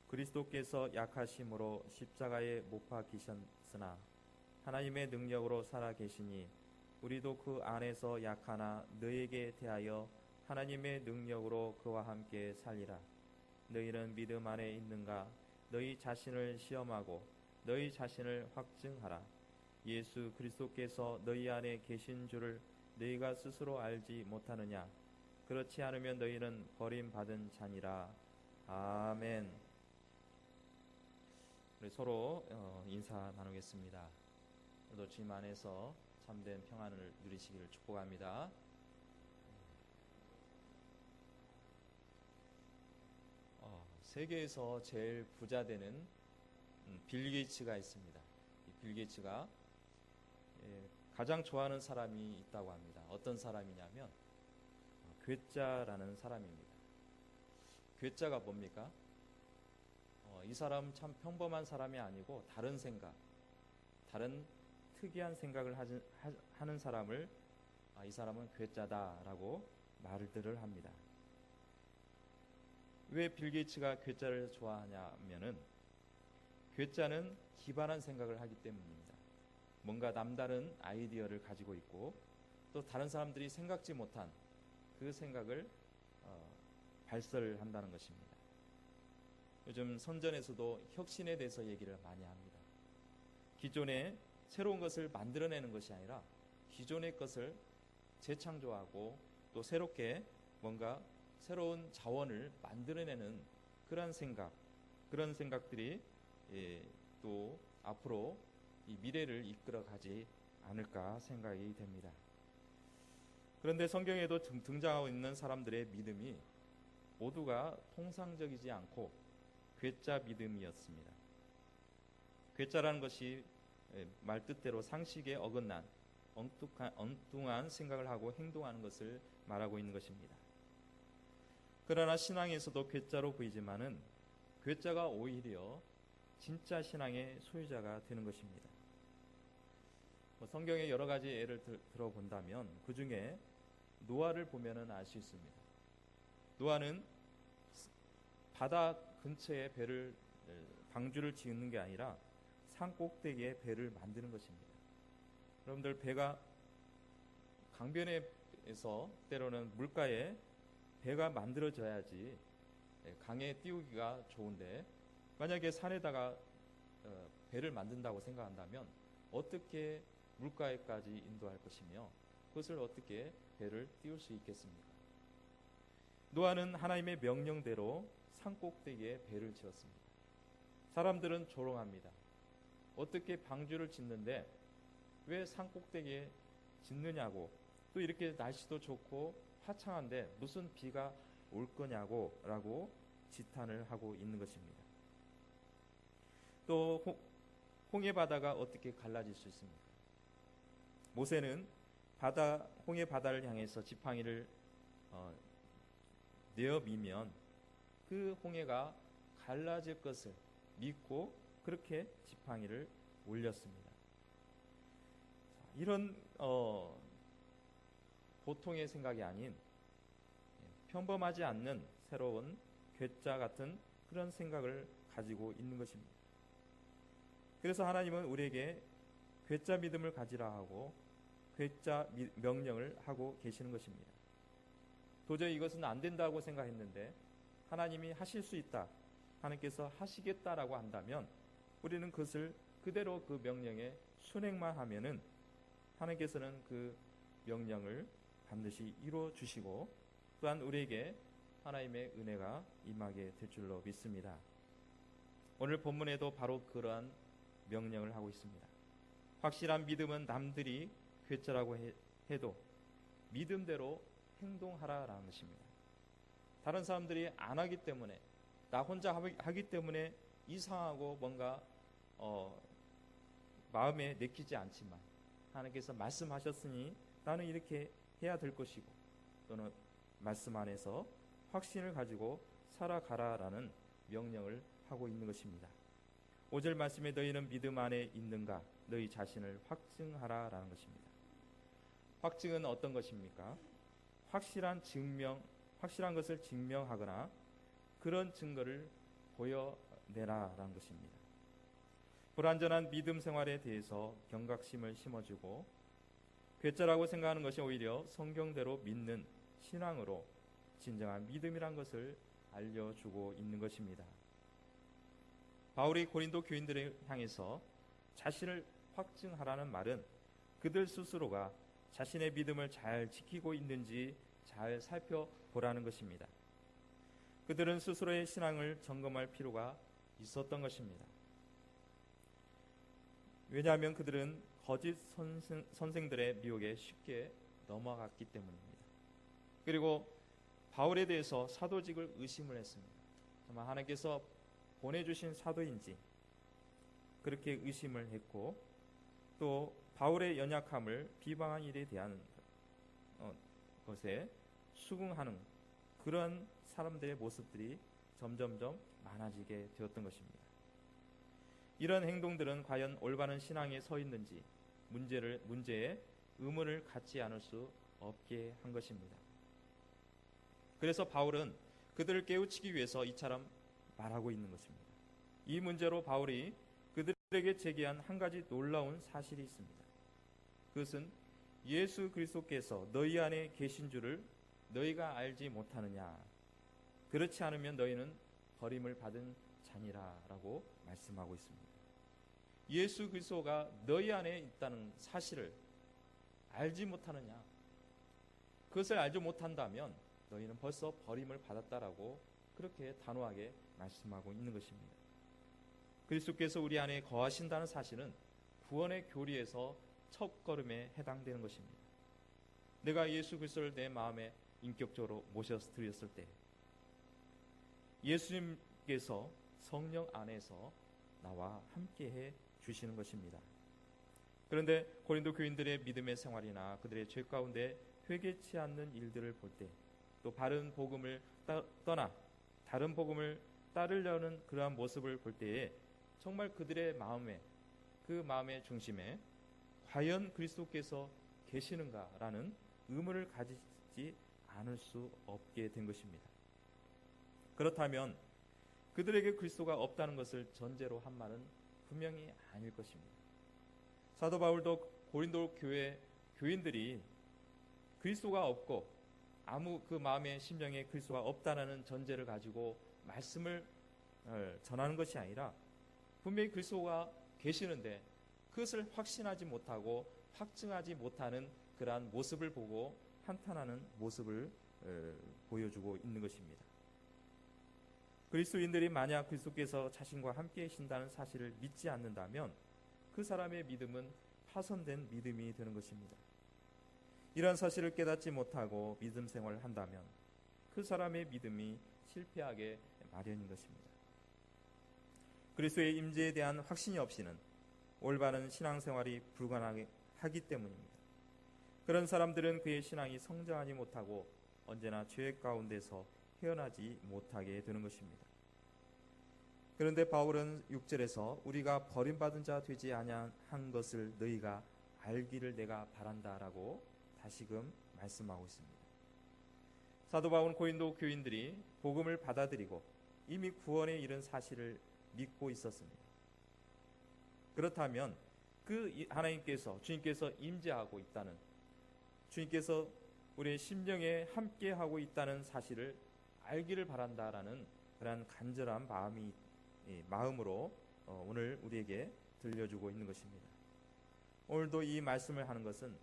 그리스도께서 약하심으로 십자가에 못 박히셨으나 하나님의 능력으로 살아 계시니 우리도 그 안에서 약하나 너에게 대하여 하나님의 능력으로 그와 함께 살리라. 너희는 믿음 안에 있는가? 너희 자신을 시험하고 너희 자신을 확증하라. 예수 그리스도께서 너희 안에 계신 줄을 너희가 스스로 알지 못하느냐? 그렇지 않으면 너희는 버림받은 자니라. 아멘. 우리 서로 인사 나누겠습니다. 오늘도 주님 안에서 참된 평안을 누리시기를 축복합니다. 세계에서 제일 부자 되는 빌 게이츠가 있습니다. 이 빌 게이츠가 가장 좋아하는 사람이 있다고 합니다. 어떤 사람이냐면 괴짜라는 사람입니다. 괴짜가 뭡니까? 이 사람은 참 평범한 사람이 아니고 다른 생각, 다른 특이한 생각을 하는 사람을 이 사람은 괴짜다라고 말들을 합니다. 왜 빌 게이츠가 괴짜를 좋아하냐면은 괴짜는 기발한 생각을 하기 때문입니다. 뭔가 남다른 아이디어를 가지고 있고 또 다른 사람들이 생각지 못한 그 생각을 발설을 한다는 것입니다. 요즘 선전에서도 혁신에 대해서 얘기를 많이 합니다. 기존에 새로운 것을 만들어내는 것이 아니라 기존의 것을 재창조하고 또 새롭게 뭔가 새로운 자원을 만들어내는 그런 생각들이 또 앞으로 이 미래를 이끌어가지 않을까 생각이 됩니다. 그런데 성경에도 등장하고 있는 사람들의 믿음이 모두가 통상적이지 않고 괴짜 믿음이었습니다. 괴짜라는 것이 말 뜻대로 상식에 어긋난 엉뚱한 생각을 하고 행동하는 것을 말하고 있는 것입니다. 그러나 신앙에서도 괴짜로 보이지만은 괴짜가 오히려 진짜 신앙의 소유자가 되는 것입니다. 성경에 여러 가지 예를 들어본다면 그 중에 노아를 보면은 알 수 있습니다. 노아는 바다 근처에 방주를 지은 게 아니라 산 꼭대기에 배를 만드는 것입니다. 여러분들 배가 강변에서 때로는 물가에 배가 만들어져야지 강에 띄우기가 좋은데 만약에 산에다가 배를 만든다고 생각한다면 어떻게 물가에까지 인도할 것이며 그것을 어떻게 배를 띄울 수 있겠습니까? 노아는 하나님의 명령대로 산 꼭대기에 배를 지었습니다. 사람들은 조롱합니다. 어떻게 방주를 짓는데 왜 산 꼭대기에 짓느냐고, 또 이렇게 날씨도 좋고 화창한데 무슨 비가 올 거냐고 라고 지탄을 하고 있는 것입니다. 또 홍해 바다가 어떻게 갈라질 수 있습니까? 모세는 홍해 바다를 향해서 지팡이를 내어미면 그 홍해가 갈라질 것을 믿고 그렇게 지팡이를 올렸습니다. 이런 보통의 생각이 아닌 평범하지 않는 새로운 괴짜 같은 그런 생각을 가지고 있는 것입니다. 그래서 하나님은 우리에게 괴짜 믿음을 가지라 하고 괴짜 명령을 하고 계시는 것입니다. 도저히 이것은 안 된다고 생각했는데 하나님이 하실 수 있다, 하나님께서 하시겠다라고 한다면 우리는 그것을 그대로 그 명령에 순행만 하면은 하나님께서는 그 명령을 반드시 이루어 주시고 또한 우리에게 하나님의 은혜가 임하게 될 줄로 믿습니다. 오늘 본문에도 바로 그러한 명령을 하고 있습니다. 확실한 믿음은 남들이 괴짜라고 해도 믿음대로 행동하라라는 것입니다. 다른 사람들이 안 하기 때문에, 나 혼자 하기 때문에 이상하고 뭔가 마음에 내키지 않지만 하나님께서 말씀하셨으니 나는 이렇게 해야 될 것이고 또는 말씀 안에서 확신을 가지고 살아가라라는 명령을 하고 있는 것입니다. 5절 말씀에 너희는 믿음 안에 있는가? 너희 자신을 확증하라라는 것입니다. 확증은 어떤 것입니까? 확실한 것을 증명하거나 그런 증거를 내라라는 것입니다. 불완전한 믿음 생활에 대해서 경각심을 심어주고 괴짜라고 생각하는 것이 오히려 성경대로 믿는 신앙으로 진정한 믿음이란 것을 알려주고 있는 것입니다. 바울이 고린도 교인들을 향해서 자신을 확증하라는 말은 그들 스스로가 자신의 믿음을 잘 지키고 있는지 잘 살펴보라는 것입니다. 그들은 스스로의 신앙을 점검할 필요가 있었던 것입니다. 왜냐하면 그들은 거짓 선생들의 미혹에 쉽게 넘어갔기 때문입니다. 그리고 바울에 대해서 사도직을 의심을 했습니다. 정말 하나님께서 보내주신 사도인지 그렇게 의심을 했고, 또 바울의 연약함을 비방한 일에 대한 것에 수긍하는 그런 사람들의 모습들이 점점점 많아지게 되었던 것입니다. 이런 행동들은 과연 올바른 신앙에 서 있는지 문제에 의문을 갖지 않을 수 없게 한 것입니다. 그래서 바울은 그들을 깨우치기 위해서 이처럼 말하고 있는 것입니다. 이 문제로 바울이 그들에게 제기한 한 가지 놀라운 사실이 있습니다. 그것은 예수 그리스도께서 너희 안에 계신 줄을 너희가 알지 못하느냐. 그렇지 않으면 너희는 버림을 받은 자니라 라고 말씀하고 있습니다. 예수 그리스도가 너희 안에 있다는 사실을 알지 못하느냐. 그것을 알지 못한다면 너희는 벌써 버림을 받았다라고 그렇게 단호하게 말씀하고 있는 것입니다. 그리스도께서 우리 안에 거하신다는 사실은 구원의 교리에서 첫걸음에 해당되는 것입니다. 내가 예수 그리스도를 내 마음에 인격적으로 모셔서 드렸을 때 예수님께서 성령 안에서 나와 함께해 주시는 것입니다. 그런데 고린도 교인들의 믿음의 생활이나 그들의 죄 가운데 회개치 않는 일들을 볼 때, 또 바른 복음을 떠나 다른 복음을 따르려는 그러한 모습을 볼 때에 정말 그들의 마음에, 그 마음의 중심에 과연 그리스도께서 계시는가라는 의문을 가지지 않을 수 없게 된 것입니다. 그렇다면 그들에게 그리스도가 없다는 것을 전제로 한 말은 분명히 아닐 것입니다. 사도 바울도 고린도 교회 교인들이 그리스도가 없고 아무 그 마음의 심령에 그리스도가 없다는 전제를 가지고 말씀을 전하는 것이 아니라 분명히 그리스도가 계시는데 그것을 확신하지 못하고 확증하지 못하는 그러한 모습을 보고 한탄하는 모습을 보여주고 있는 것입니다. 그리스도인들이 만약 그리스도께서 자신과 함께 계신다는 사실을 믿지 않는다면 그 사람의 믿음은 파손된 믿음이 되는 것입니다. 이런 사실을 깨닫지 못하고 믿음 생활을 한다면 그 사람의 믿음이 실패하게 마련인 것입니다. 그리스도의 임재에 대한 확신이 없이는 올바른 신앙생활이 불가능하기 때문입니다. 그런 사람들은 그의 신앙이 성장하지 못하고 언제나 죄 가운데서 헤어나지 못하게 되는 것입니다. 그런데 바울은 6절에서 우리가 버림받은 자 되지 아니한 것을 너희가 알기를 내가 바란다라고 다시금 말씀하고 있습니다. 사도 바울은 고린도 교인들이 복음을 받아들이고 이미 구원에 이른 사실을 믿고 있었습니다. 그렇다면 그 하나님께서, 주님께서 임재하고 있다는, 주님께서 우리의 심령에 함께하고 있다는 사실을 알기를 바란다라는 그런 간절한 마음으로 오늘 우리에게 들려주고 있는 것입니다. 오늘도 이 말씀을 하는 것은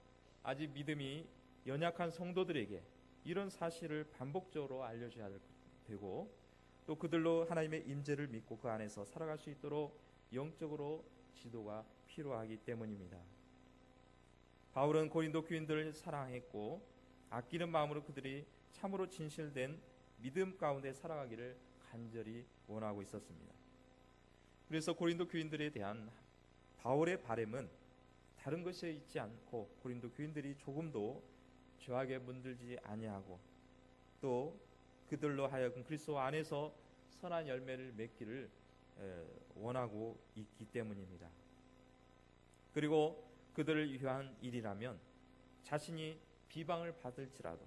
아직 믿음이 연약한 성도들에게 이런 사실을 반복적으로 알려줘야 되고, 또 그들로 하나님의 임재를 믿고 그 안에서 살아갈 수 있도록 영적으로 지도가 필요하기 때문입니다. 바울은 고린도 교인들을 사랑했고 아끼는 마음으로 그들이 참으로 진실된 믿음 가운데 살아가기를 간절히 원하고 있었습니다. 그래서 고린도 교인들에 대한 바울의 바람은 다른 것에 있지 않고 고린도 교인들이 조금도 죄악에 물들지 아니하고 또 그들로 하여금 그리스도 안에서 선한 열매를 맺기를 원하고 있기 때문입니다. 그리고 그들을 위한 일이라면 자신이 비방을 받을지라도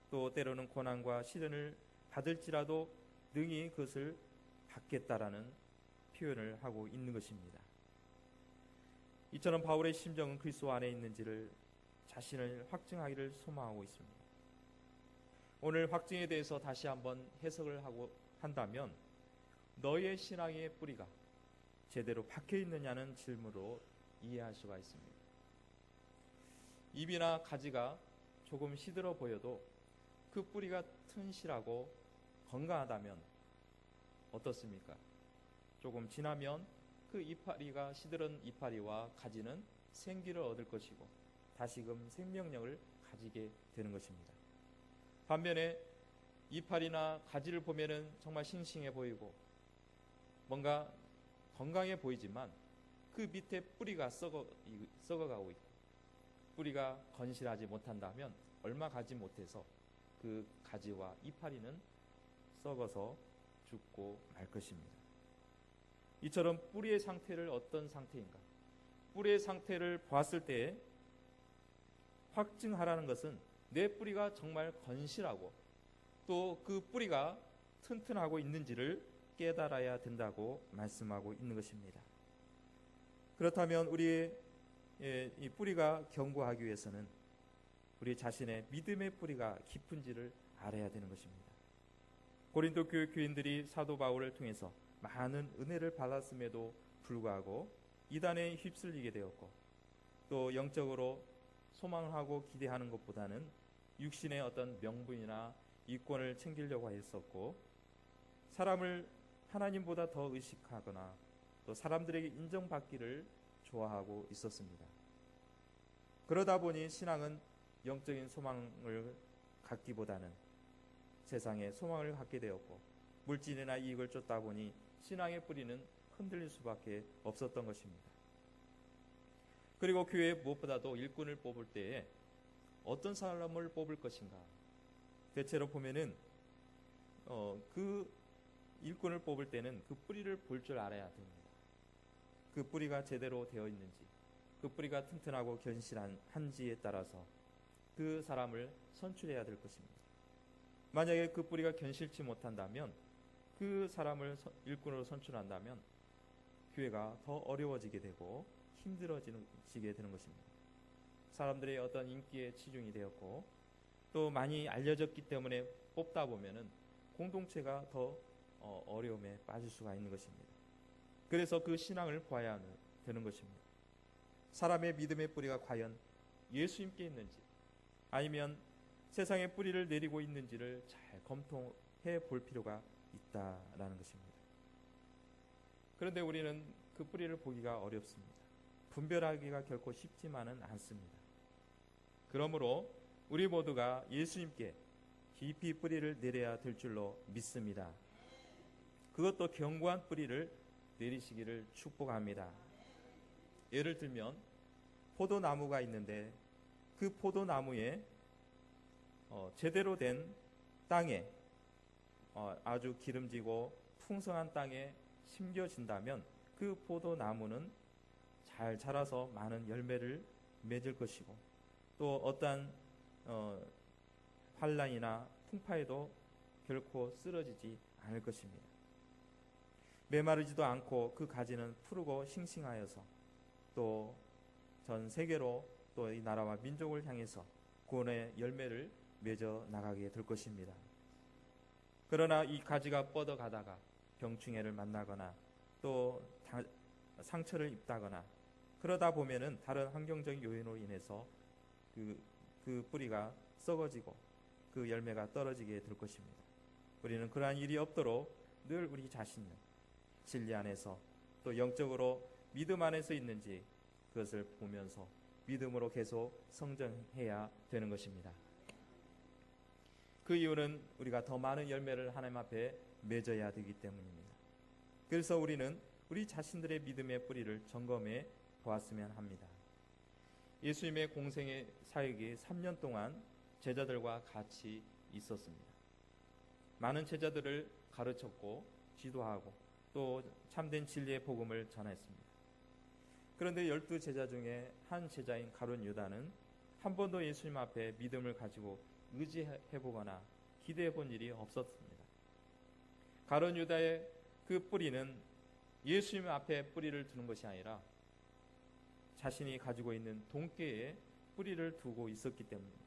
또 때로는 고난과 시련을 받을지라도 능히 그것을 받겠다라는 표현을 하고 있는 것입니다. 이처럼 바울의 심정은 그리스도 안에 있는지를 자신을 확증하기를 소망하고 있습니다. 오늘 확증에 대해서 다시 한번 해석을 하고 한다면 너의 신앙의 뿌리가 제대로 박혀 있느냐는 질문으로 이해할 수가 있습니다. 잎이나 가지가 조금 시들어 보여도 그 뿌리가 튼실하고 건강하다면 어떻습니까? 조금 지나면 그 이파리가 시들은 이파리와 가지는 생기를 얻을 것이고 다시금 생명력을 가지게 되는 것입니다. 반면에 이파리나 가지를 보면은 정말 싱싱해 보이고 뭔가 건강해 보이지만 그 밑에 뿌리가 썩어가고 있고 뿌리가 건실하지 못한다면 얼마 가지 못해서 그 가지와 이파리는 썩어서 죽고 말 것입니다. 이처럼 뿌리의 상태를 어떤 상태인가? 뿌리의 상태를 봤을 때 확증하라는 것은 내 뿌리가 정말 건실하고 또 그 뿌리가 튼튼하고 있는지를 깨달아야 된다고 말씀하고 있는 것입니다. 그렇다면 우리의 이 뿌리가 견고하기 위해서는 우리 자신의 믿음의 뿌리가 깊은지를 알아야 되는 것입니다. 고린도 교회 교인들이 사도 바울을 통해서 많은 은혜를 받았음에도 불구하고 이단에 휩쓸리게 되었고 또 영적으로 소망하고 기대하는 것보다는 육신의 어떤 명분이나 이권을 챙기려고 했었고 사람을 하나님보다 더 의식하거나 또 사람들에게 인정받기를 좋아하고 있었습니다. 그러다 보니 신앙은 영적인 소망을 갖기보다는 세상에 소망을 갖게 되었고 물질이나 이익을 쫓다 보니 신앙의 뿌리는 흔들릴 수밖에 없었던 것입니다. 그리고 교회에 무엇보다도 일꾼을 뽑을 때에 어떤 사람을 뽑을 것인가? 대체로 보면은 그 일꾼을 뽑을 때는 그 뿌리를 볼 줄 알아야 됩니다. 그 뿌리가 제대로 되어 있는지, 그 뿌리가 튼튼하고 견실한지에 따라서 그 사람을 선출해야 될 것입니다. 만약에 그 뿌리가 견실치 못한다면 그 사람을 일꾼으로 선출한다면 교회가 더 어려워지게 되고 힘들어지게 되는 것입니다. 사람들의 어떤 인기에 치중이 되었고 또 많이 알려졌기 때문에 뽑다 보면은 공동체가 더 어려움에 빠질 수가 있는 것입니다. 그래서 그 신앙을 봐야 되는 것입니다. 사람의 믿음의 뿌리가 과연 예수님께 있는지 아니면 세상의 뿌리를 내리고 있는지를 잘 검토해 볼 필요가 있다라는 것입니다. 그런데 우리는 그 뿌리를 보기가 어렵습니다. 분별하기가 결코 쉽지만은 않습니다. 그러므로 우리 모두가 예수님께 깊이 뿌리를 내려야 될 줄로 믿습니다. 그것도 견고한 뿌리를 내리시기를 축복합니다. 예를 들면 포도나무가 있는데 그 포도나무에 제대로 된 땅에 아주 기름지고 풍성한 땅에 심겨진다면 그 포도나무는 잘 자라서 많은 열매를 맺을 것이고 또 어떠한 환란이나 풍파에도 결코 쓰러지지 않을 것입니다. 메마르지도 않고 그 가지는 푸르고 싱싱하여서 또 전 세계로 또 이 나라와 민족을 향해서 구원의 열매를 맺어 나가게 될 것입니다. 그러나 이 가지가 뻗어가다가 병충해를 만나거나 또 상처를 입다거나 그러다 보면은 다른 환경적인 요인으로 인해서 그 뿌리가 썩어지고 그 열매가 떨어지게 될 것입니다. 우리는 그러한 일이 없도록 늘 우리 자신을 진리 안에서 또 영적으로 믿음 안에서 있는지 그것을 보면서 믿음으로 계속 성장해야 되는 것입니다. 그 이유는 우리가 더 많은 열매를 하나님 앞에 맺어야 되기 때문입니다. 그래서 우리는 우리 자신들의 믿음의 뿌리를 점검해 보았으면 합니다. 예수님의 공생의 사역이 3년 동안 제자들과 같이 있었습니다. 많은 제자들을 가르쳤고 지도하고 또 참된 진리의 복음을 전했습니다. 그런데 12제자 중에 한 제자인 가룟 유다는 한 번도 예수님 앞에 믿음을 가지고 의지해보거나 기대해본 일이 없었습니다. 가룟 유다의 그 뿌리는 예수님 앞에 뿌리를 두는 것이 아니라 자신이 가지고 있는 돈깨에 뿌리를 두고 있었기 때문입니다.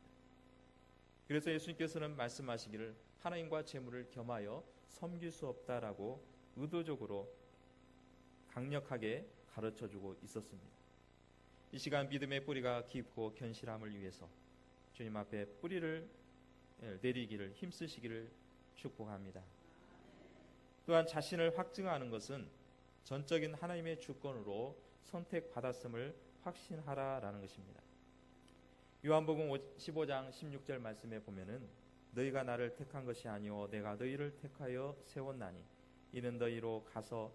그래서 예수님께서는 말씀하시기를 하나님과 재물을 겸하여 섬길 수 없다라고 의도적으로 강력하게 가르쳐주고 있었습니다. 이 시간 믿음의 뿌리가 깊고 견실함을 위해서 주님 앞에 뿌리를 내리기를 힘쓰시기를 축복합니다. 또한 자신을 확증하는 것은 전적인 하나님의 주권으로 선택받았음을 확신하라라는 것입니다. 요한복음 15장 16절 말씀에 보면은 너희가 나를 택한 것이 아니오 내가 너희를 택하여 세웠나니 이는 너희로 가서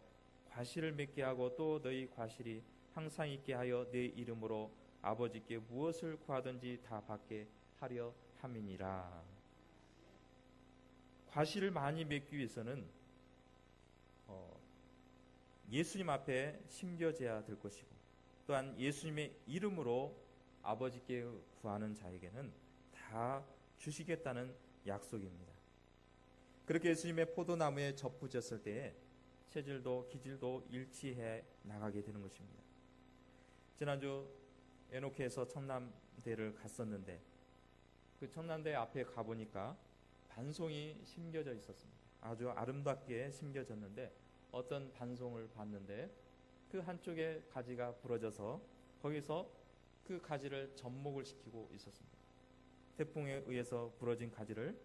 과실을 맺게 하고 또 너희 과실이 항상 있게 하여 내 이름으로 아버지께 무엇을 구하든지 다 받게 하려 함이니라. 과실을 많이 맺기 위해서는 예수님 앞에 심겨져야 될 것이고 또한 예수님의 이름으로 아버지께 구하는 자에게는 다 주시겠다는 약속입니다. 그렇게 예수님의 포도나무에 접붙였을 때에 체질도 기질도 일치해 나가게 되는 것입니다. 지난주 에노케에서 청남대를 갔었는데 그 청남대 앞에 가보니까 반송이 심겨져 있었습니다. 아주 아름답게 심겨졌는데 어떤 반송을 봤는데 그 한쪽에 가지가 부러져서 거기서 그 가지를 접목을 시키고 있었습니다. 태풍에 의해서 부러진 가지를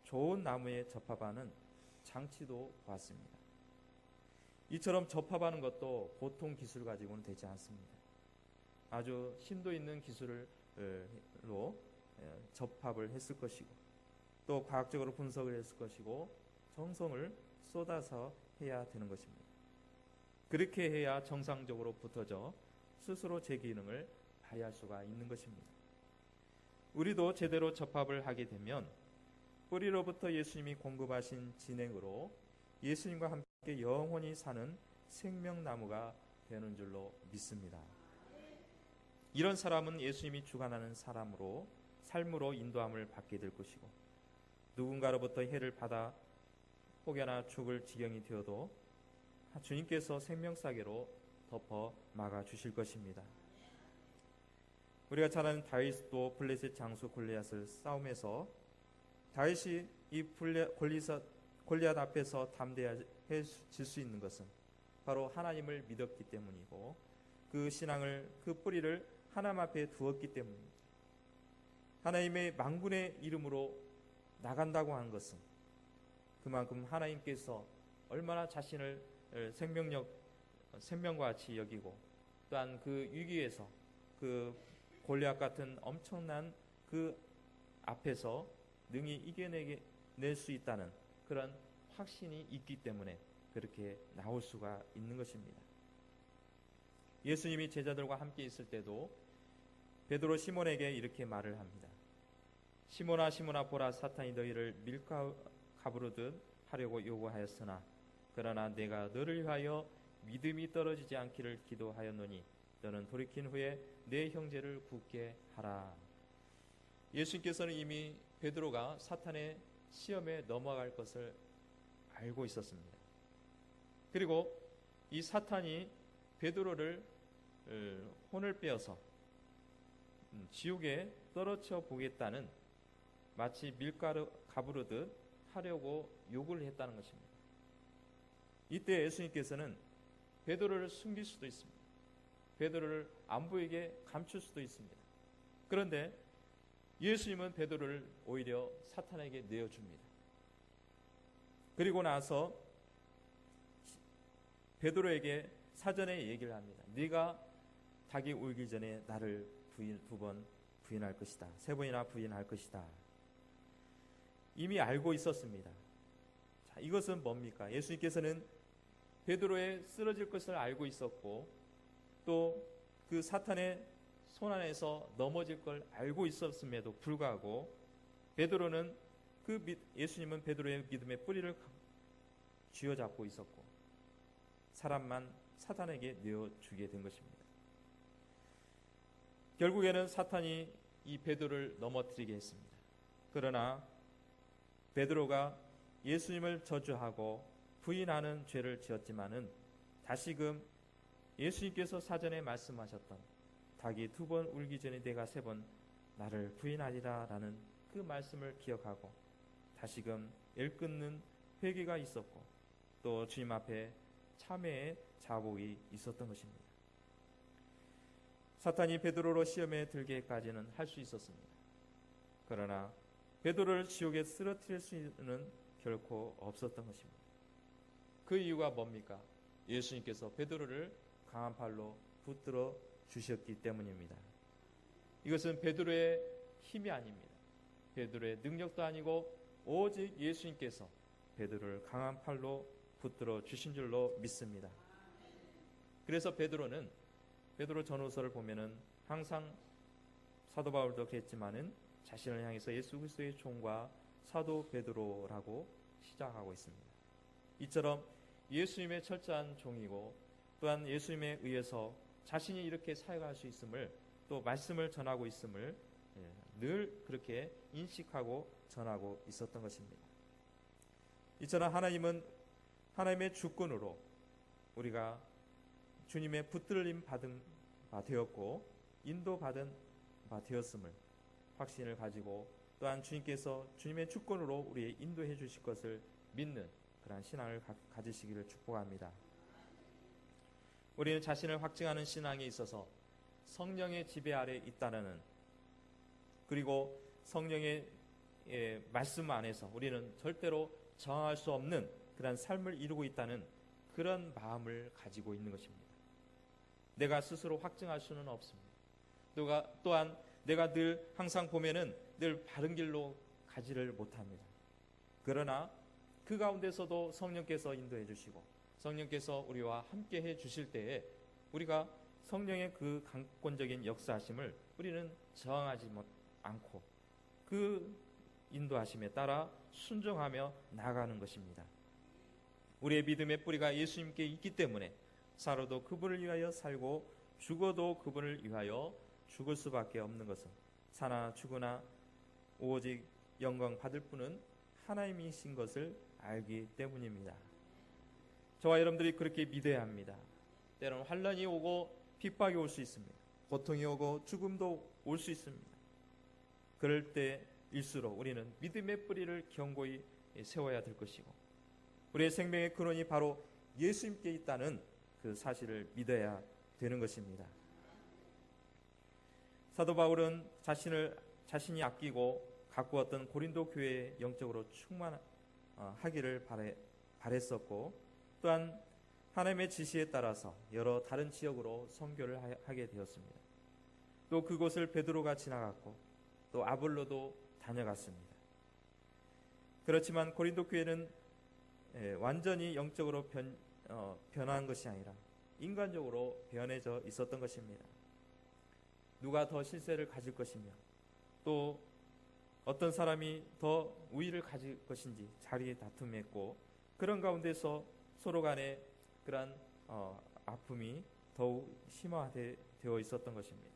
좋은 나무에 접합하는 장치도 보았습니다. 이처럼 접합하는 것도 보통 기술 가지고는 되지 않습니다. 아주 심도 있는 기술로 접합을 했을 것이고 또 과학적으로 분석을 했을 것이고 정성을 쏟아서 해야 되는 것입니다. 그렇게 해야 정상적으로 붙어져 스스로 제 기능을 발휘할 수가 있는 것입니다. 우리도 제대로 접합을 하게 되면 뿌리로부터 예수님이 공급하신 진액으로 예수님과 함께 영원히 사는 생명나무가 되는 줄로 믿습니다. 이런 사람은 예수님이 주관하는 사람으로 삶으로 인도함을 받게 될 것이고 누군가로부터 해를 받아 혹여나 죽을 지경이 되어도 주님께서 생명사계로 덮어 막아 주실 것입니다. 우리가 잘 아는 다윗도 블레셋 장수 골리앗을 싸움에서 다윗이 이 골리앗 앞에서 담대해질 수 있는 것은 바로 하나님을 믿었기 때문이고 그 신앙을 그 뿌리를 하나님 앞에 두었기 때문입니다. 하나님의 만군의 이름으로 나간다고 하는 것은 그만큼 하나님께서 얼마나 자신을 생명과 같이 여기고 또한 그 위기에서 그 골리앗 같은 엄청난 그 앞에서 능히 이겨낼 수 있다는 그런 확신이 있기 때문에 그렇게 나올 수가 있는 것입니다. 예수님이 제자들과 함께 있을 때도 베드로 시몬에게 이렇게 말을 합니다. 시몬아 시몬아 보라 사탄이 너희를 밀가부르듯 하려고 요구하였으나 그러나 내가 너를 위하여 믿음이 떨어지지 않기를 기도하였노니 너는 돌이킨 후에 내 형제를 굳게 하라. 예수님께서는 이미 베드로가 사탄의 시험에 넘어갈 것을 알고 있었습니다. 그리고 이 사탄이 베드로를 혼을 빼어서 지옥에 떨어져 보겠다는 마치 밀가루 가부르듯 하려고 요구를 했다는 것입니다. 이때 예수님께서는 베드로를 숨길 수도 있습니다. 베드로를 안 보이게 감출 수도 있습니다. 그런데 예수님은 베드로를 오히려 사탄에게 내어줍니다. 그리고 나서 베드로에게 사전에 얘기를 합니다. 네가 닭이 울기 전에 나를 두 번 부인할 것이다. 3번이나 부인할 것이다. 이미 알고 있었습니다. 자, 이것은 뭡니까? 예수님께서는 베드로의 쓰러질 것을 알고 있었고 또 그 사탄의 손안에서 넘어질 걸 알고 있었음에도 불구하고 베드로는 예수님은 베드로의 믿음의 뿌리를 쥐어잡고 있었고 사람만 사탄에게 내어주게 된 것입니다. 결국에는 사탄이 이 베드로를 넘어뜨리게 했습니다. 그러나 베드로가 예수님을 저주하고 부인하는 죄를 지었지만은 다시금 예수님께서 사전에 말씀하셨던 닭이 2번 울기 전에 내가 3번 나를 부인하리라 라는 그 말씀을 기억하고 다시금 일끓는 회개가 있었고 또 주님 앞에 참회의 자복이 있었던 것입니다. 사탄이 베드로로 시험에 들게까지는 할 수 있었습니다. 그러나 베드로를 지옥에 쓰러뜨릴 수는 결코 없었던 것입니다. 그 이유가 뭡니까? 예수님께서 베드로를 강한 팔로 붙들어 주셨기 때문입니다. 이것은 베드로의 힘이 아닙니다. 베드로의 능력도 아니고 오직 예수님께서 베드로를 강한 팔로 붙들어 주신 줄로 믿습니다. 그래서 베드로 전후서를 보면은 항상 사도 바울도 그랬지만은 자신을 향해서 예수 그리스도의 종과 사도 베드로라고 시작하고 있습니다. 이처럼 예수님의 철저한 종이고 또한 예수님에 의해서 자신이 이렇게 사역할 수 있음을 또 말씀을 전하고 있음을 늘 그렇게 인식하고 전하고 있었던 것입니다. 이처럼 하나님은 하나님의 주권으로 우리가 주님의 붙들림 받은 바 되었고 인도받은 바 되었음을 확신을 가지고 또한 주님께서 주님의 주권으로 우리의 인도해 주실 것을 믿는 그러한 신앙을 가지시기를 축복합니다. 우리는 자신을 확증하는 신앙에 있어서 성령의 지배 아래 있다는 그리고 성령의 말씀 안에서 우리는 절대로 저항할 수 없는 그런 삶을 이루고 있다는 그런 마음을 가지고 있는 것입니다. 내가 스스로 확증할 수는 없습니다. 또한 내가 늘 항상 보면은 늘 바른 길로 가지를 못합니다. 그러나 그 가운데서도 성령께서 인도해 주시고 성령께서 우리와 함께 해 주실 때에 우리가 성령의 그 강권적인 역사하심을 우리는 저항하지 않고 그 인도하심에 따라 순종하며 나아가는 것입니다. 우리의 믿음의 뿌리가 예수님께 있기 때문에 살아도 그분을 위하여 살고 죽어도 그분을 위하여 죽을 수밖에 없는 것은 사나 죽으나 오직 영광 받을 분은 하나님이신 것을 알기 때문입니다. 저와 여러분들이 그렇게 믿어야 합니다. 때로는 환난이 오고 핍박이 올 수 있습니다. 고통이 오고 죽음도 올 수 있습니다. 그럴 때일수록 우리는 믿음의 뿌리를 견고히 세워야 될 것이고 우리의 생명의 근원이 바로 예수님께 있다는 그 사실을 믿어야 되는 것입니다. 사도 바울은 자신이 아끼고 가꾸었던 고린도 교회에 영적으로 충만하기를 바랬었고 또한 하나님의 지시에 따라서 여러 다른 지역으로 선교를 하게 되었습니다. 또 그곳을 베드로가 지나갔고 또 아볼로도 다녀갔습니다. 그렇지만 고린도 교회는 완전히 영적으로 변한 것이 아니라 인간적으로 변해져 있었던 것입니다. 누가 더 실세를 가질 것이며 또 어떤 사람이 더 우위를 가질 것인지 자리에 다툼했고 그런 가운데서 서로 간에 그러한 아픔이 더욱 심화되어 있었던 것입니다.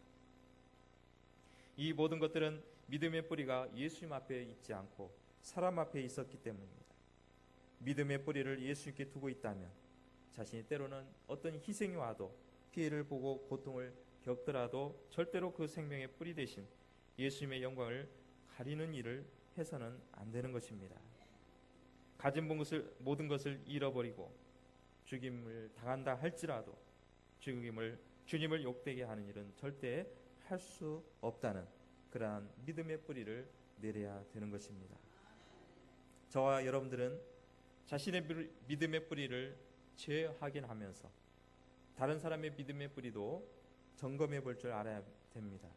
이 모든 것들은 믿음의 뿌리가 예수님 앞에 있지 않고 사람 앞에 있었기 때문입니다. 믿음의 뿌리를 예수님께 두고 있다면 자신이 때로는 어떤 희생이 와도 피해를 보고 고통을 겪더라도 절대로 그 생명의 뿌리 대신 예수님의 영광을 가리는 일을 해서는 안 되는 것입니다. 가진 모든 것을 잃어버리고 죽임을 당한다 할지라도 주님을 욕되게 하는 일은 절대 할 수 없다는 그러한 믿음의 뿌리를 내려야 되는 것입니다. 저와 여러분들은 자신의 믿음의 뿌리를 재확인하면서 다른 사람의 믿음의 뿌리도 점검해 볼 줄 알아야 됩니다.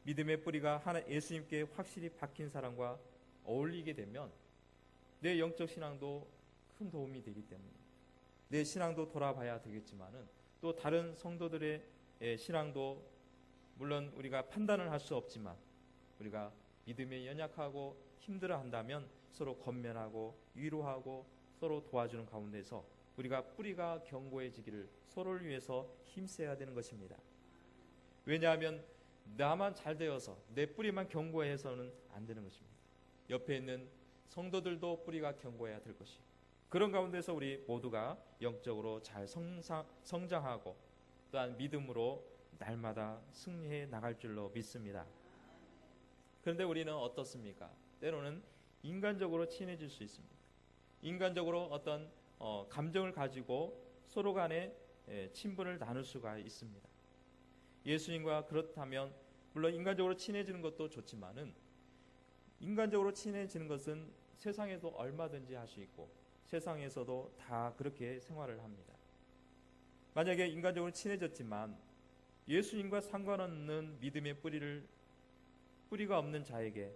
믿음의 뿌리가 예수님께 확실히 박힌 사람과 어울리게 되면 내 영적 신앙도 큰 도움이 되기 때문에 내 신앙도 돌아봐야 되겠지만은 또 다른 성도들의 신앙도 물론 우리가 판단을 할 수 없지만 우리가 믿음에 연약하고 힘들어한다면 서로 권면하고 위로하고 서로 도와주는 가운데서 우리가 뿌리가 견고해지기를 서로를 위해서 힘써야 되는 것입니다. 왜냐하면 나만 잘 되어서 내 뿌리만 견고해서는 안 되는 것입니다. 옆에 있는 성도들도 뿌리가 견고해야 될 것이고 그런 가운데서 우리 모두가 영적으로 잘 성장하고 또한 믿음으로 날마다 승리해 나갈 줄로 믿습니다. 그런데 우리는 어떻습니까? 때로는 인간적으로 친해질 수 있습니다. 인간적으로 어떤 감정을 가지고 서로 간에 친분을 나눌 수가 있습니다. 예수님과 그렇다면 물론 인간적으로 친해지는 것도 좋지만은 인간적으로 친해지는 것은 세상에도 얼마든지 할 수 있고 세상에서도 다 그렇게 생활을 합니다. 만약에 인간적으로 친해졌지만 예수님과 상관없는 믿음의 뿌리가 없는 자에게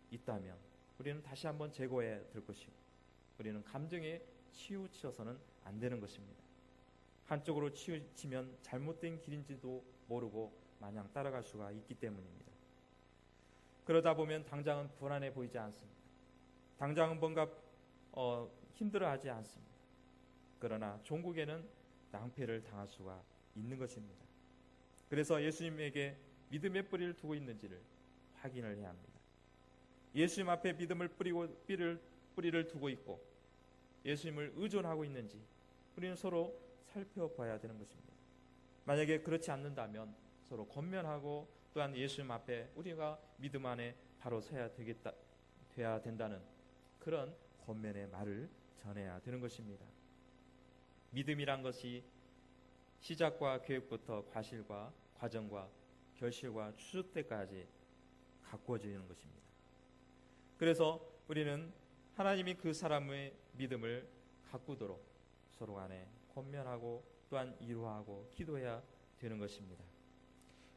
있다면 우리는 다시 한번 재고해야 될 것이고 우리는 감정에 치우쳐서는 안 되는 것입니다. 한쪽으로 치우치면 잘못된 길인지도 모르고 마냥 따라갈 수가 있기 때문입니다. 그러다 보면 당장은 불안해 보이지 않습니다. 당장은 뭔가 힘들어하지 않습니다. 그러나 종국에는 낭패를 당할 수가 있는 것입니다. 그래서 예수님에게 믿음의 뿌리를 두고 있는지를 확인을 해야 합니다. 예수님 앞에 믿음을 뿌리를 두고 있고 예수님을 의존하고 있는지 우리는 서로 살펴봐야 되는 것입니다. 만약에 그렇지 않는다면 서로 권면하고 또한 예수님 앞에 우리가 믿음 안에 바로 돼야 된다는 그런 권면의 말을 전해야 되는 것입니다. 믿음이란 것이 시작과 계획부터 과실과 과정과 결실과 추수 때까지 가꾸어지는 것입니다. 그래서 우리는 하나님이 그 사람의 믿음을 가꾸도록 서로 간에 권면하고 또한 이루하고 기도해야 되는 것입니다.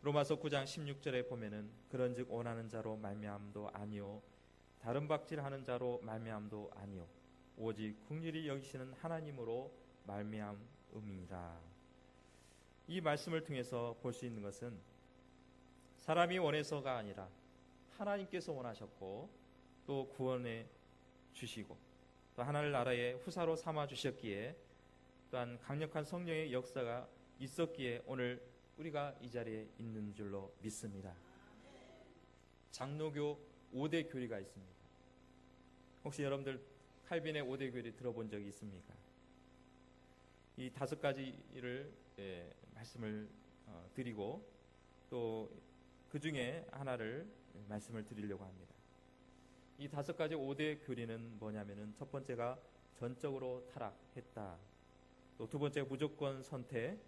로마서 9장 16절에 보면은 그런즉 원하는 자로 말미암도 아니요 다른 박질하는 자로 말미암도 아니요 오직 긍휼히 여기시는 하나님으로 말미암음이라. 이 말씀을 통해서 볼 수 있는 것은 사람이 원해서가 아니라 하나님께서 원하셨고 또 구원해 주시고 또 하나님 나라의 후사로 삼아 주셨기에 또한 강력한 성령의 역사가 있었기에 오늘 우리가 이 자리에 있는 줄로 믿습니다. 장로교 5대 교리가 있습니다. 혹시 여러분들 칼빈의 5대 교리 들어본 적이 있습니까? 이 5가지를 말씀을 드리고 또 그 중에 하나를 말씀을 드리려고 합니다. 이 5가지 5대 교리는 뭐냐면은 첫 번째가 전적으로 타락했다. 또 두 번째가 무조건 선택,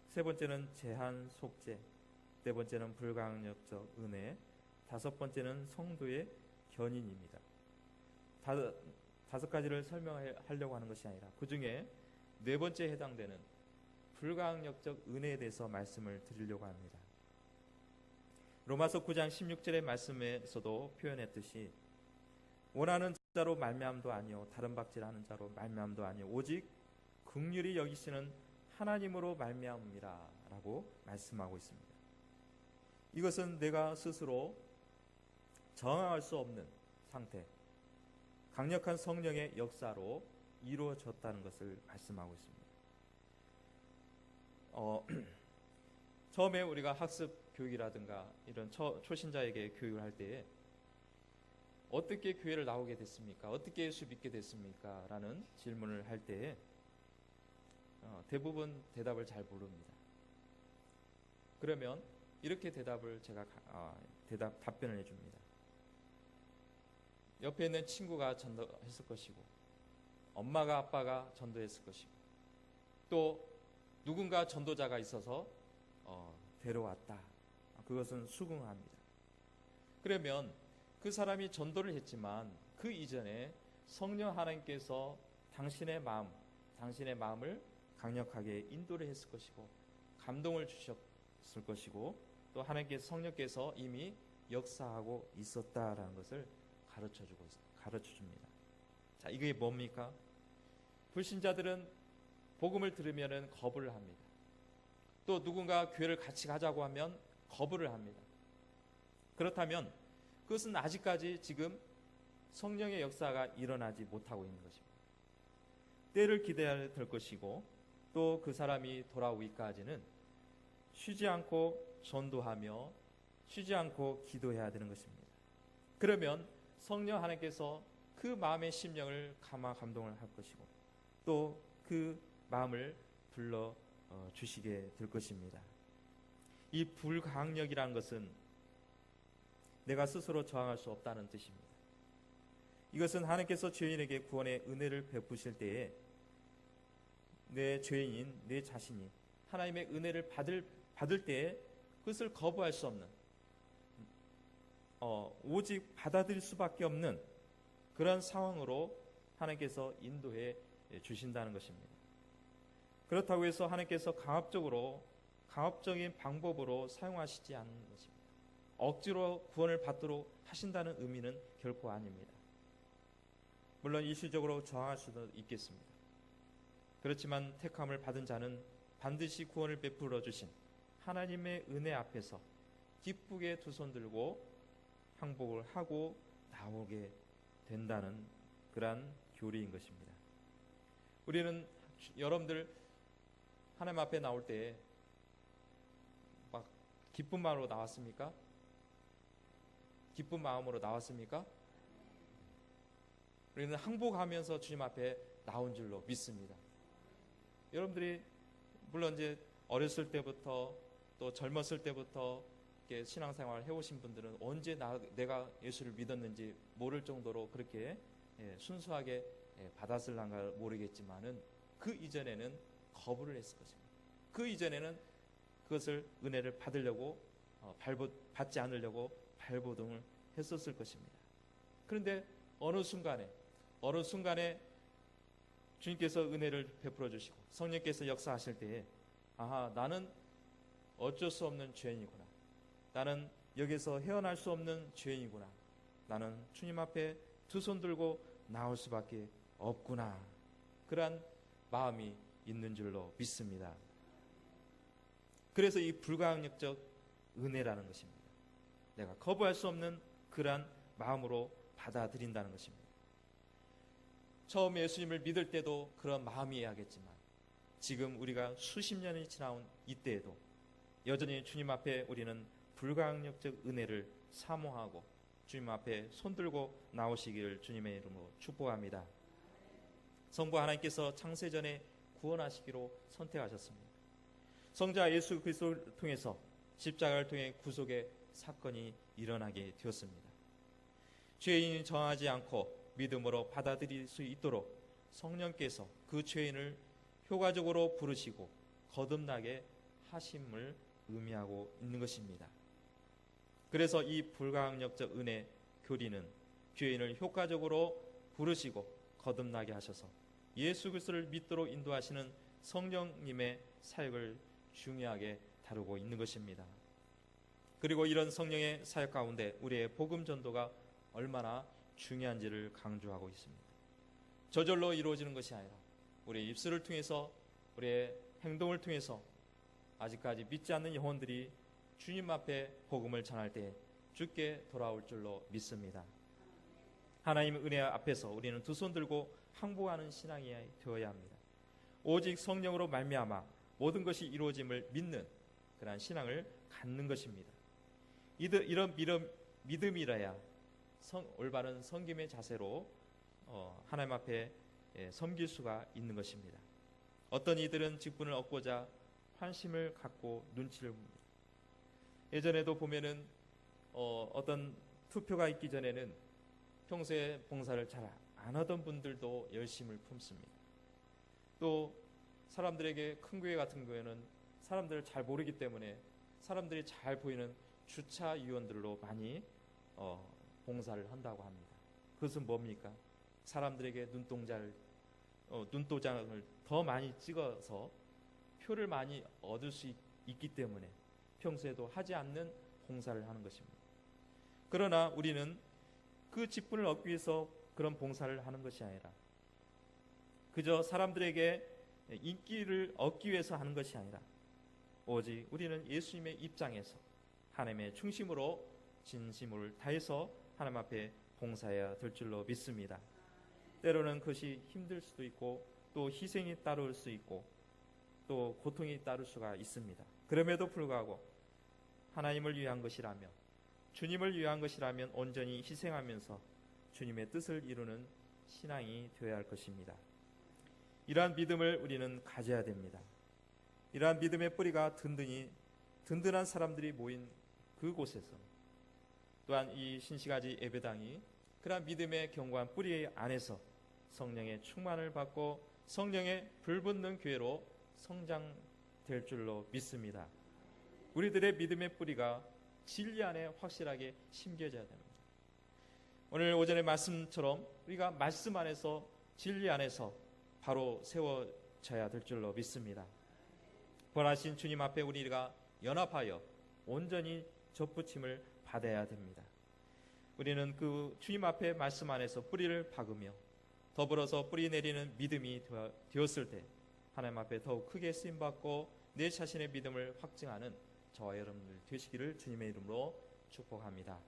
세 번째는 제한 속죄, 네 번째는 불강력적 은혜, 다섯 번째는 성도의 견인입니다. 5가지를 설명하려고 하는 것이 아니라 그 중에 네 번째에 해당되는 불강력적 은혜에 대해서 말씀을 드리려고 합니다. 로마서 9장 16절의 말씀에서도 표현했듯이 원하는 자로 말미암도 아니요 다른 박질하는 자로 말미암도 아니요 오직 긍휼히 여기시는 하나님으로 말미암음이라 라고 말씀하고 있습니다. 이것은 내가 스스로 정할 수 없는 상태, 강력한 성령의 역사로 이루어졌다는 것을 말씀하고 있습니다. 처음에 우리가 학습 교육이라든가 이런 초신자에게 교육을 할 때에 어떻게 교회를 나오게 됐습니까? 어떻게 예수 믿게 됐습니까? 라는 질문을 할 때에 대부분 대답을 잘 모릅니다. 그러면 이렇게 답변을 해줍니다. 옆에 있는 친구가 전도했을 것이고 엄마가 아빠가 전도했을 것이고 또 누군가 전도자가 있어서 데려왔다. 그것은 수긍합니다. 그러면 그 사람이 전도를 했지만 그 이전에 성령 하나님께서 당신의 마음을 강력하게 인도를 했을 것이고 감동을 주셨을 것이고 또 하나님께서 성령께서 이미 역사하고 있었다라는 것을 가르쳐줍니다. 자, 이게 뭡니까? 불신자들은 복음을 들으면 거부를 합니다. 또 누군가 교회를 같이 가자고 하면 거부를 합니다. 그렇다면 그것은 아직까지 지금 성령의 역사가 일어나지 못하고 있는 것입니다. 때를 기다려야 될 것이고 또 그 사람이 돌아오기까지는 쉬지 않고 전도하며 쉬지 않고 기도해야 되는 것입니다. 그러면 성령 하나님께서 그 마음의 심령을 감동을 할 것이고 또 그 마음을 불러 주시게 될 것입니다. 이 불가항력이라는 것은 내가 스스로 저항할 수 없다는 뜻입니다. 이것은 하나님께서 죄인에게 구원의 은혜를 베푸실 때에 내 죄인인 내 자신이 하나님의 은혜를 받을 때에 그것을 거부할 수 없는, 오직 받아들일 수밖에 없는 그런 상황으로 하나님께서 인도해 주신다는 것입니다. 그렇다고 해서 하나님께서 강압적인 방법으로 사용하시지 않는 것입니다. 억지로 구원을 받도록 하신다는 의미는 결코 아닙니다. 물론 일시적으로 저항할 수도 있겠습니다. 그렇지만 택함을 받은 자는 반드시 구원을 베풀어 주신 하나님의 은혜 앞에서 기쁘게 두 손 들고 항복을 하고 나오게 된다는 그러한 교리인 것입니다. 우리는 여러분들 하나님 앞에 나올 때 막 기쁜 마음으로 나왔습니까? 기쁜 마음으로 나왔습니까? 우리는 항복하면서 주님 앞에 나온 줄로 믿습니다. 여러분들이 물론 이제 어렸을 때부터 또 젊었을 때부터 이렇게 신앙생활을 해오신 분들은 언제 내가 예수를 믿었는지 모를 정도로 그렇게 순수하게 받았을란가 모르겠지만은 그 이전에는 거부를 했을 것입니다. 그 이전에는 그것을 은혜를 받으려고 받지 않으려고 발버둥을 했었을 것입니다. 그런데 어느 순간에 주님께서 은혜를 베풀어 주시고 성령께서 역사하실 때에 나는 어쩔 수 없는 죄인이구나. 나는 여기서 헤어날 수 없는 죄인이구나. 나는 주님 앞에 두 손 들고 나올 수밖에 없구나. 그러한 마음이 있는 줄로 믿습니다. 그래서 이 불가항력적 은혜라는 것입니다. 내가 거부할 수 없는 그러한 마음으로 받아들인다는 것입니다. 처음 예수님을 믿을 때도 그런 마음이어야겠지만 지금 우리가 수십 년이 지나온 이때에도 여전히 주님 앞에 우리는 불가항력적 은혜를 사모하고 주님 앞에 손들고 나오시기를 주님의 이름으로 축복합니다. 성부 하나님께서 창세전에 구원하시기로 선택하셨습니다. 성자 예수 그리스도를 통해서 십자가를 통해 구속의 사건이 일어나게 되었습니다. 죄인이 정하지 않고 믿음으로 받아들일 수 있도록 성령께서 그 죄인을 효과적으로 부르시고 거듭나게 하심을 의미하고 있는 것입니다. 그래서 이 불가항력적 은혜 교리는 죄인을 효과적으로 부르시고 거듭나게 하셔서 예수 그리스도를 믿도록 인도하시는 성령님의 사역을 중요하게 다루고 있는 것입니다. 그리고 이런 성령의 사역 가운데 우리의 복음 전도가 얼마나 중요한지를 강조하고 있습니다. 저절로 이루어지는 것이 아니라 우리의 입술을 통해서 우리의 행동을 통해서 아직까지 믿지 않는 영혼들이 주님 앞에 복음을 전할 때 주께 돌아올 줄로 믿습니다. 하나님의 은혜 앞에서 우리는 두 손 들고 항복하는 신앙이 되어야 합니다. 오직 성령으로 말미암아 모든 것이 이루어짐을 믿는 그러한 신앙을 갖는 것입니다. 이런 믿음이라야 올바른 섬김의 자세로 하나님 앞에 섬길 수가 있는 것입니다. 어떤 이들은 직분을 얻고자 환심을 갖고 눈치를 봅니다. 예전에도 보면은 어떤 투표가 있기 전에는 평소에 봉사를 잘 안 하던 분들도 열심을 품습니다. 또 사람들에게 큰 교회 같은 경우에는 사람들을 잘 모르기 때문에 사람들이 잘 보이는 주차위원들로 많이 봉사를 한다고 합니다. 그것은 뭡니까? 사람들에게 눈도장을 더 많이 찍어서 표를 많이 얻을 수 있기 때문에 평소에도 하지 않는 봉사를 하는 것입니다. 그러나 우리는 그 직분을 얻기 위해서 그런 봉사를 하는 것이 아니라 그저 사람들에게 인기를 얻기 위해서 하는 것이 아니라 오직 우리는 예수님의 입장에서 하나님의 중심으로 진심을 다해서 하나님 앞에 봉사해야 될 줄로 믿습니다. 때로는 그것이 힘들 수도 있고 또 희생이 따를 수 있고 또 고통이 따를 수가 있습니다. 그럼에도 불구하고 하나님을 위한 것이라면 주님을 위한 것이라면 온전히 희생하면서 주님의 뜻을 이루는 신앙이 되어야 할 것입니다. 이러한 믿음을 우리는 가져야 됩니다. 이러한 믿음의 뿌리가 든든한 사람들이 모인 그곳에서, 또한 이 신시가지 예배당이 그러한 믿음의 견고한 뿌리 안에서 성령의 충만을 받고 성령의 불붙는 교회로 성장될 줄로 믿습니다. 우리들의 믿음의 뿌리가 진리 안에 확실하게 심겨져야 됩니다. 오늘 오전의 말씀처럼 우리가 말씀 안에서, 진리 안에서 바로 세워져야 될 줄로 믿습니다. 부활하신 주님 앞에 우리가 연합하여 온전히 접붙임을 받아야 됩니다. 우리는 그 주님 앞에 말씀 안에서 뿌리를 박으며 더불어서 뿌리 내리는 믿음이 되었을 때 하나님 앞에 더욱 크게 쓰임받고 내 자신의 믿음을 확증하는 저와 여러분들 되시기를 주님의 이름으로 축복합니다.